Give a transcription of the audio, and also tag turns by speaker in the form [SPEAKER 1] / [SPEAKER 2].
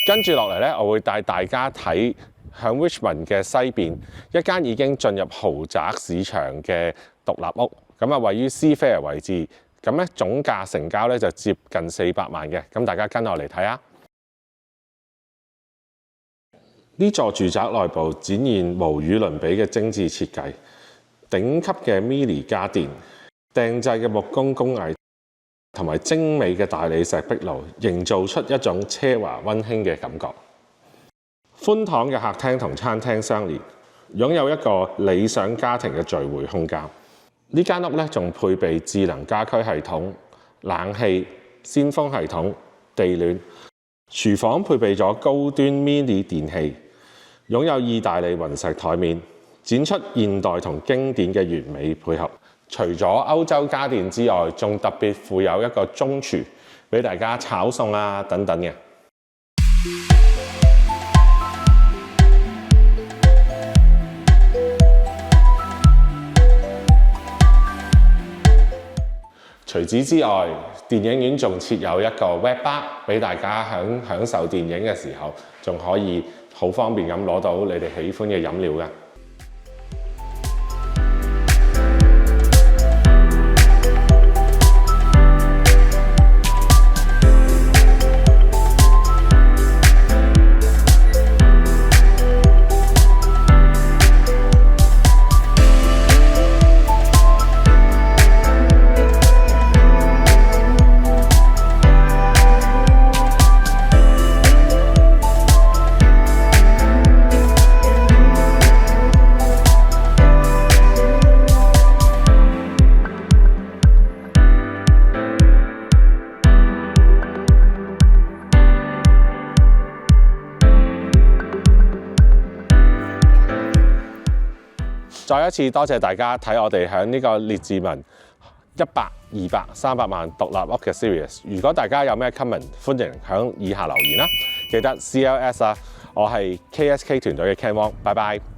[SPEAKER 1] 跟住落嚟咧，我會帶大家睇響 Richmond 嘅西邊一間已經進入豪宅市場嘅獨立屋，咁啊位於 Seafair 位置，咁咧總價成交咧就接近400萬嘅，咁大家跟我嚟睇下。呢座住宅內部展現無與倫比嘅精緻設計，頂級嘅 mini 家電、訂製嘅木工工藝同埋精美嘅大理石壁爐，營造出一種奢華溫馨嘅感覺。寬敞嘅客廳同餐廳相連，擁有一個理想家庭嘅聚會空間。呢間屋咧仲配備智能家居系統、冷氣、鮮風系統、地暖。廚房配備咗高端 mini 電器，擁有意大利雲石台面，展出現代同經典嘅完美配合。除咗歐洲家電之外，仲特別附有一個中廚，俾大家炒餸啊等等嘅。除此之外，電影院仲設有一個 wet bar， 俾大家享受電影嘅時候，仲可以好方便咁攞到你哋喜歡嘅飲料㗎。再一次多謝大家睇我哋喺呢個列治文100、200、300萬獨立屋嘅 series。如果大家有咩 comment， 歡迎喺以下留言啦。記得 CLS 啊，我係 KSK 團隊嘅 Ken Wong，拜拜。